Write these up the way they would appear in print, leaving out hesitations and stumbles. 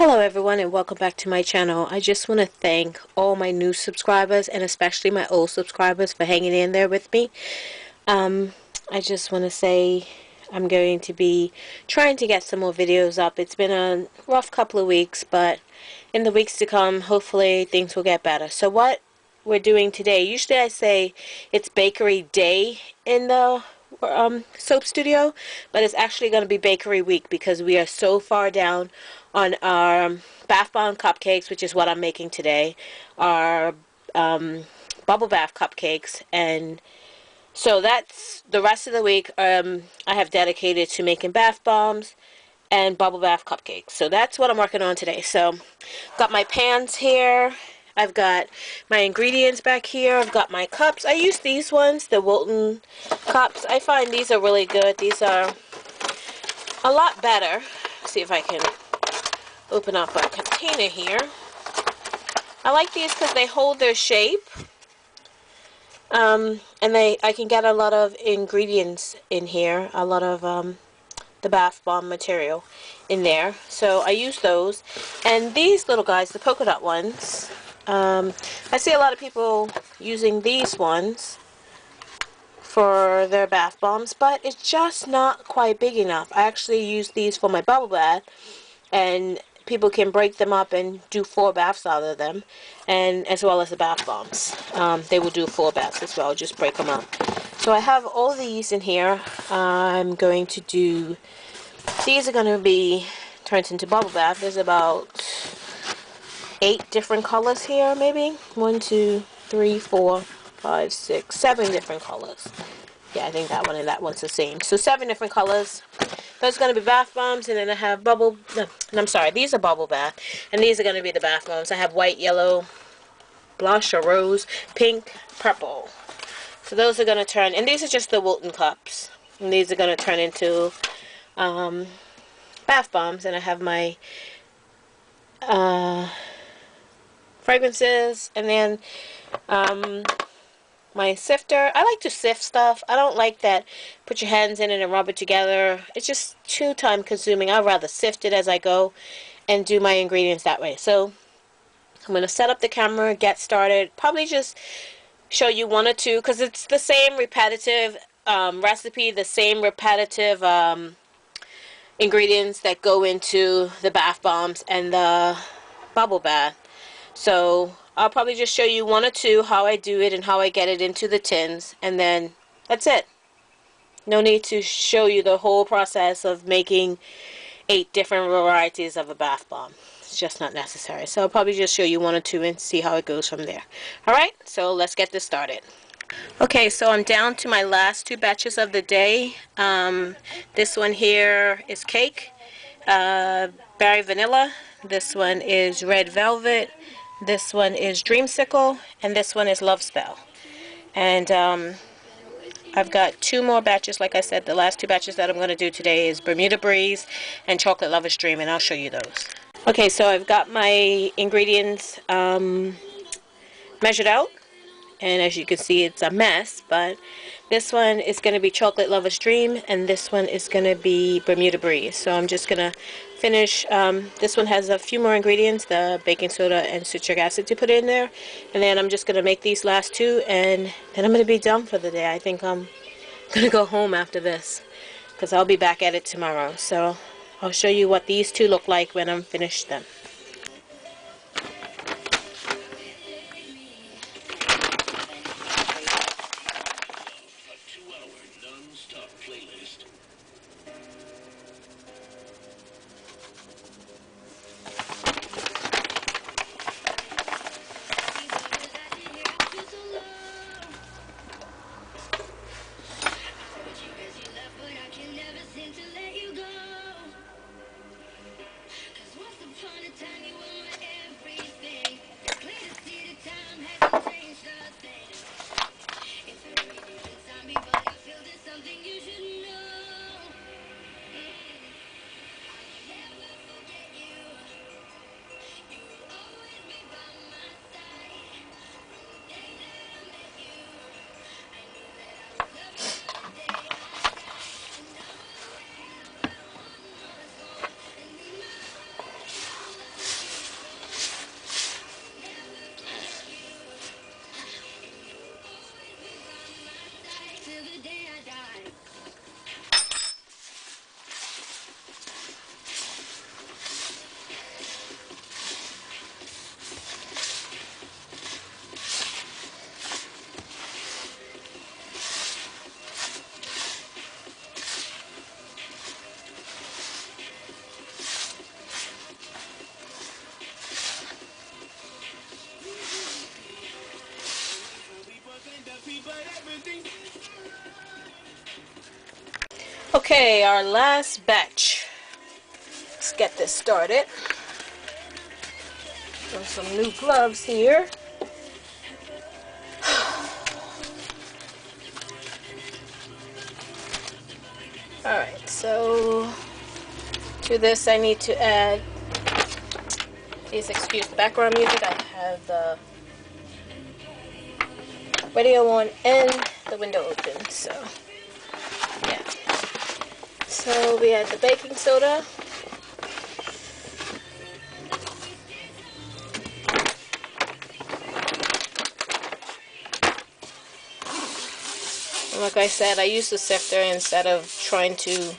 Hello everyone and welcome back to my channel. I just want to thank all my new subscribers and especially my old subscribers for hanging in there with me. I just want to say I'm going to be trying to get some more videos up. It's been a rough couple of weeks, but in the weeks to come hopefully things will get better. So what we're doing today, usually I say it's bakery day in the soap studio, but it's actually going to be bakery week because we are so far down on our bath bomb cupcakes, which is what I'm making today, our bubble bath cupcakes, and so that's the rest of the week. I have dedicated to making bath bombs and bubble bath cupcakes. So that's what I'm working on today. So got my pans here. I've got my ingredients back here. I've got my cups. I use these ones, the Wilton cups. I find these are really good. These are a lot better. Let's see if I can open up a container here. I like these because they hold their shape. And I can get a lot of ingredients in here. A lot of the bath bomb material in there. So I use those. And these little guys, the polka dot ones, I see a lot of people using these ones for their bath bombs, but it's just not quite big enough. I actually use these for my bubble bath, and people can break them up and do 4 baths out of them, and as well as the bath bombs. They will do 4 baths as well, just break them up. So I have all these in here. I'm going to do, these are going to be turned into bubble bath. There's about 8 different colors here, maybe 1, 2, 3, 4, 5, 6, 7 different colors. Yeah, I think that one and that one's the same. So 7 different colors. Those are going to be bath bombs, and then I have I'm sorry, these are bubble bath, and these are going to be the bath bombs. I have white, yellow, blush or rose, pink, purple. So those are going to turn, and these are just the Wilton cups, and these are going to turn into bath bombs. And I have my fragrances, and then my sifter. I like to sift stuff. I don't like that put your hands in it and rub it together. It's just too time consuming. I'd rather sift it as I go and do my ingredients that way. So I'm going to set up the camera, get started, probably just show you 1 or 2 because it's the same repetitive recipe, the same repetitive ingredients that go into the bath bombs and the bubble bath. So I'll probably just show you 1 or 2 how I do it and how I get it into the tins, and then that's it. No need to show you the whole process of making 8 different varieties of a bath bomb. It's just not necessary. So I'll probably just show you 1 or 2 and see how it goes from there. Alright, so let's get this started. Okay, so I'm down to my last 2 batches of the day. This one here is cake, berry vanilla. This one is red velvet. This one is dreamsicle, and this one is love spell. And I've got 2 more batches. Like I said, the last 2 batches that I'm going to do today is Bermuda Breeze and Chocolate Lover's Dream, and I'll show you those. Okay, so I've got my ingredients measured out, and as you can see it's a mess, but this one is going to be Chocolate Lover's Dream, and this one is going to be Bermuda Breeze. So I'm just going to finish, this one has a few more ingredients, the baking soda and citric acid to put in there, and then I'm just going to make these last 2, and then I'm going to be done for the day. I think I'm going to go home after this because I'll be back at it tomorrow. So I'll show you what these 2 look like when I'm finished them. Okay, our last batch. Let's get this started. Got some new gloves here. Alright, so to this I need to add, please excuse the background music, I have the radio on and the window open, so yeah. So we add the baking soda. And like I said, I use the sifter instead of trying to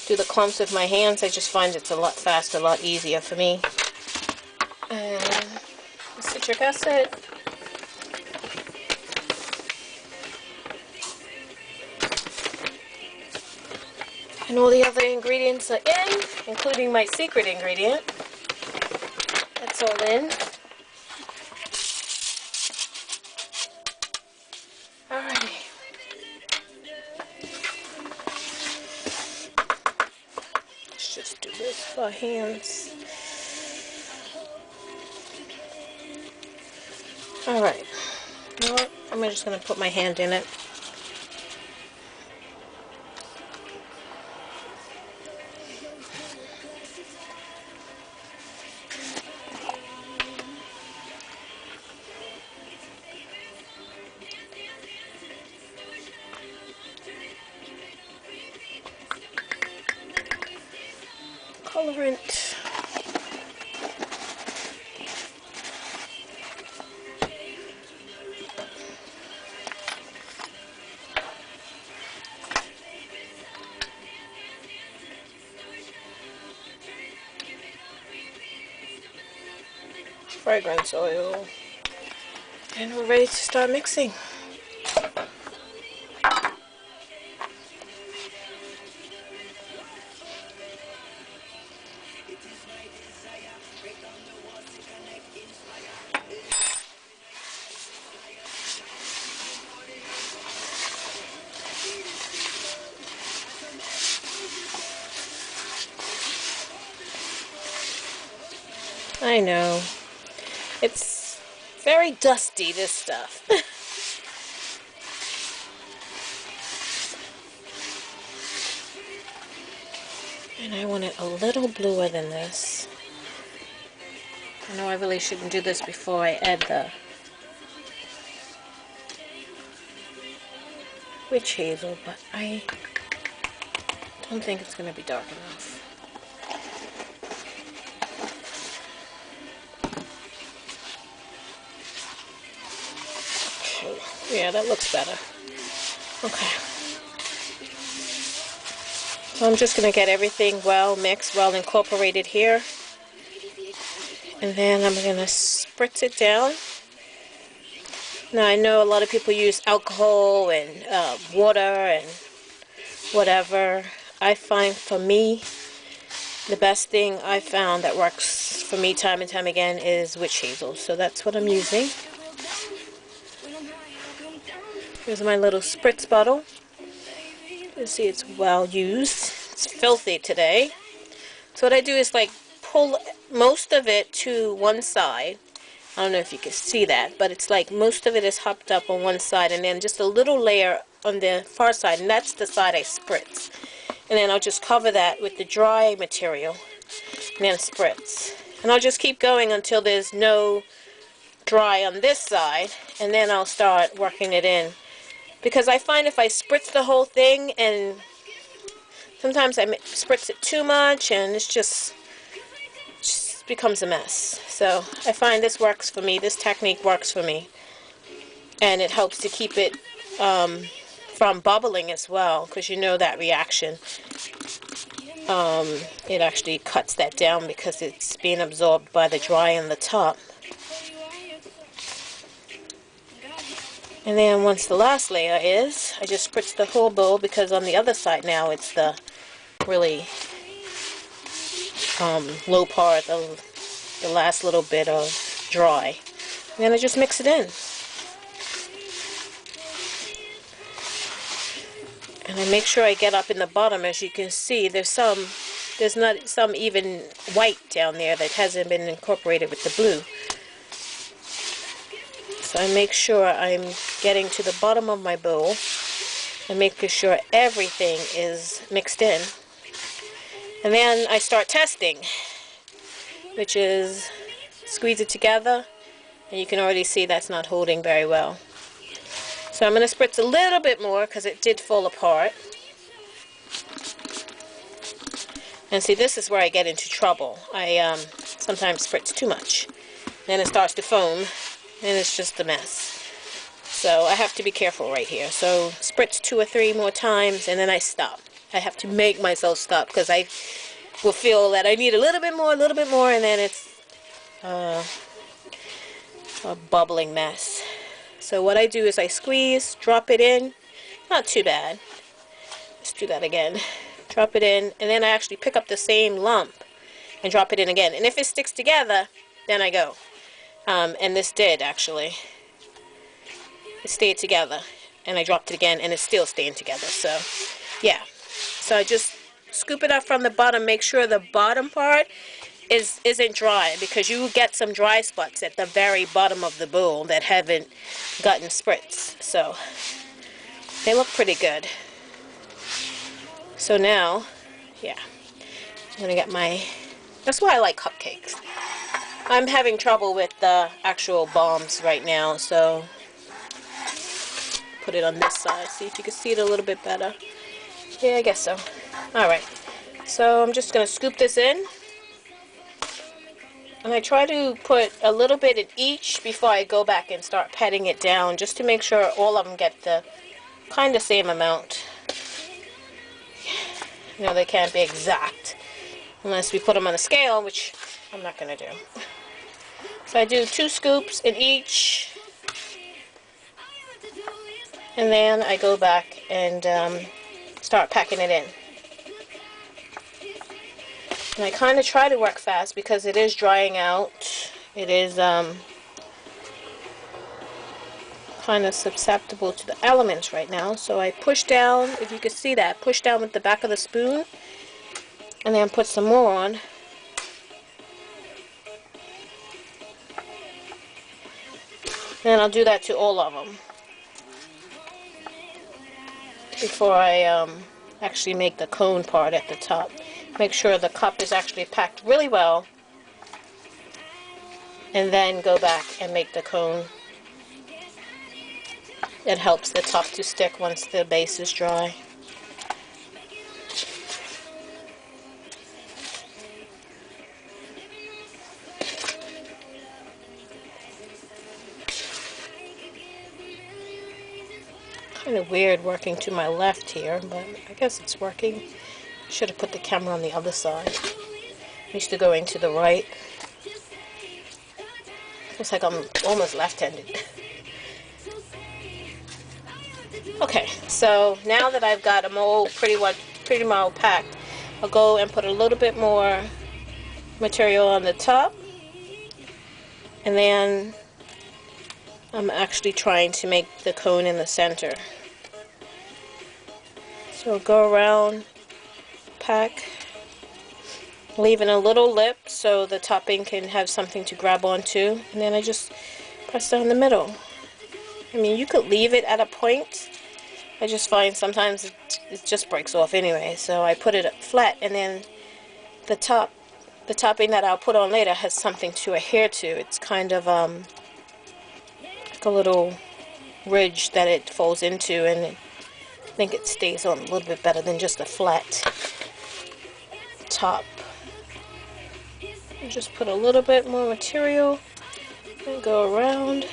do the clumps with my hands. I just find it's a lot faster, a lot easier for me. And citric acid. And all the other ingredients are in, including my secret ingredient. That's all in. Alrighty. Let's just do this by hands. Alright. You know what? I'm just going to put my hand in it. Colorant. Fragrance oil. And we're ready to start mixing. I know. It's very dusty, this stuff. And I want it a little bluer than this. I know I really shouldn't do this before I add the witch hazel, but I don't think it's going to be dark enough. Yeah, that looks better. Okay. So I'm just going to get everything well mixed, well incorporated here. And then I'm going to spritz it down. Now I know a lot of people use alcohol and water and whatever. I find for me, the best thing I found that works for me time and time again is witch hazel. So that's what I'm using. Here's my little spritz bottle. You see it's well used. It's filthy today. So what I do is like pull most of it to one side. I don't know if you can see that, but it's like most of it is hopped up on one side and then just a little layer on the far side, and that's the side I spritz. And then I'll just cover that with the dry material and then spritz. And I'll just keep going until there's no dry on this side, and then I'll start working it in. Because I find if I spritz the whole thing, and sometimes I spritz it too much, and it's just becomes a mess. So I find this works for me. This technique works for me. And it helps to keep it from bubbling as well, because you know that reaction. It actually cuts that down because it's being absorbed by the dry on the top. And then once the last layer is, I just spritz the whole bowl, because on the other side now it's the really low part of the last little bit of dry. And then I just mix it in. And I make sure I get up in the bottom. As you can see, there's not some even white down there that hasn't been incorporated with the blue. So I make sure I'm getting to the bottom of my bowl and making sure everything is mixed in. And then I start testing, which is squeeze it together, and you can already see that's not holding very well. So I'm going to spritz a little bit more because it did fall apart. And see, this is where I get into trouble. I sometimes spritz too much. Then it starts to foam, and it's just a mess. So I have to be careful right here. So spritz 2 or 3 more times, and then I stop. I have to make myself stop because I will feel that I need a little bit more, and then it's a bubbling mess. So what I do is I squeeze, drop it in. Not too bad. Let's do that again. Drop it in, and then I actually pick up the same lump and drop it in again. And if it sticks together, then I go. And this did, actually. It stayed together. And I dropped it again, and it's still staying together. So, yeah. So I just scoop it up from the bottom. Make sure the bottom part isn't dry, because you will get some dry spots at the very bottom of the bowl that haven't gotten spritz. So they look pretty good. So now, yeah, I'm gonna get my, that's why I like cupcakes. I'm having trouble with the actual bombs right now, so put it on this side, see if you can see it a little bit better. Yeah, I guess so. Alright, so I'm just gonna scoop this in. And I try to put a little bit in each before I go back and start patting it down, just to make sure all of them get the kind of same amount. You know, they can't be exact unless we put them on a scale, which I'm not going to do. So I do 2 scoops in each, and then I go back and start packing it in. And I kind of try to work fast because it is drying out. It is kind of susceptible to the elements right now. So I push down, if you can see that, push down with the back of the spoon, and then put some more on. And I'll do that to all of them before I actually make the cone part at the top. Make sure the cup is actually packed really well, and then go back and make the cone. It helps the top to stick once the base is dry. Kind of weird working to my left here, but I guess it's working. Should have put the camera on the other side. I'm used to going to the right. Looks like I'm almost left-handed. Okay, so now that I've got them all pretty well packed, I'll go and put a little bit more material on the top, and then I'm actually trying to make the cone in the center. So go around, pack, leaving a little lip so the topping can have something to grab onto, and then I just press down the middle. I mean, you could leave it at a point. I just find sometimes it just breaks off anyway, so I put it flat, and then the topping that I'll put on later has something to adhere to. It's kind of like a little ridge that it folds into, and I think it stays on a little bit better than just a flat top. And just put a little bit more material and go around.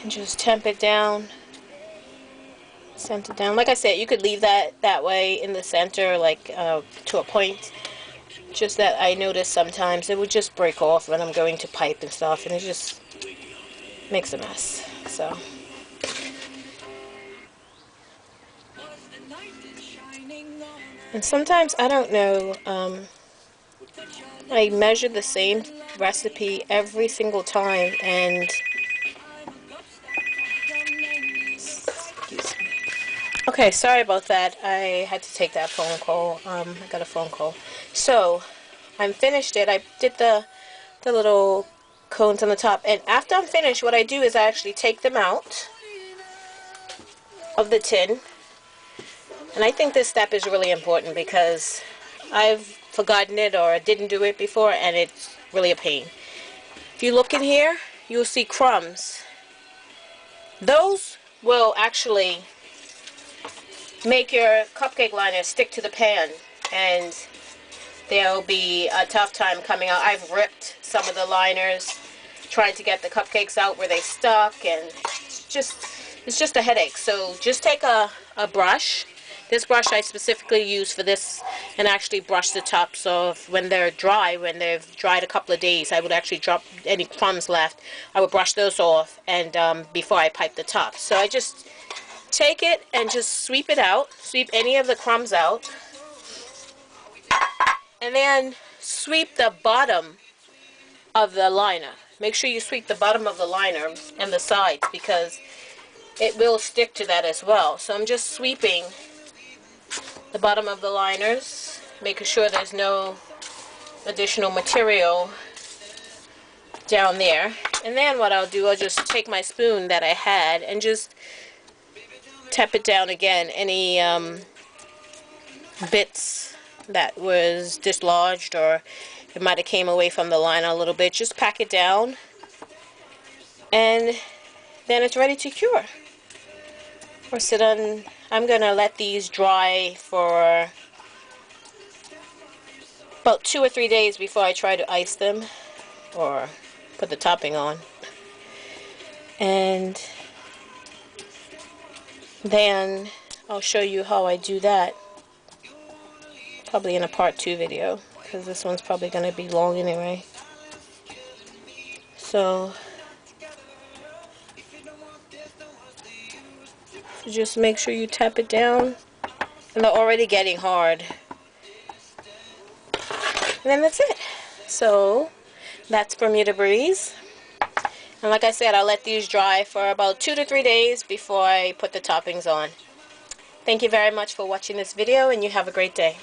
And just temp it down, center down. Like I said, you could leave that way in the center, like to a point. Just that I notice sometimes it would just break off when I'm going to pipe and stuff, and it just makes a mess. So. And sometimes I don't know. I measure the same recipe every single time, and excuse me. Okay, sorry about that. I had to take that phone call. I got a phone call. So, I'm finished it. I did the little cones on the top, and after I'm finished, what I do is I actually take them out of the tin. And I think this step is really important because I've forgotten it or didn't do it before, and it's really a pain. If you look in here, you'll see crumbs. Those will actually make your cupcake liner stick to the pan, and there'll be a tough time coming out. I've ripped some of the liners trying to get the cupcakes out where they stuck, and it's just a headache. So just take a brush. This brush I specifically use for this, and actually brush the tops of when they're dry. When they've dried a couple of days, I would actually drop any crumbs left. I would brush those off, and before I pipe the top. So I just take it and just sweep it out, sweep any of the crumbs out, and then sweep the bottom of the liner. Make sure you sweep the bottom of the liner and the sides, because it will stick to that as well. So I'm just sweeping the bottom of the liners, making sure there's no additional material down there. And then what I'll do, I'll just take my spoon that I had and just tap it down again. Any bits that was dislodged, or it might have came away from the liner a little bit, just pack it down, and then it's ready to cure or sit on. I'm gonna let these dry for about 2 or 3 days before I try to ice them or put the topping on. And then I'll show you how I do that, probably in a part 2 video, because this one's probably going to be long anyway. So just make sure you tap it down, and they're already getting hard. And then that's it. So that's Bermuda Breeze. And like I said, I'll let these dry for about 2 to 3 days before I put the toppings on. Thank you very much for watching this video, and you have a great day.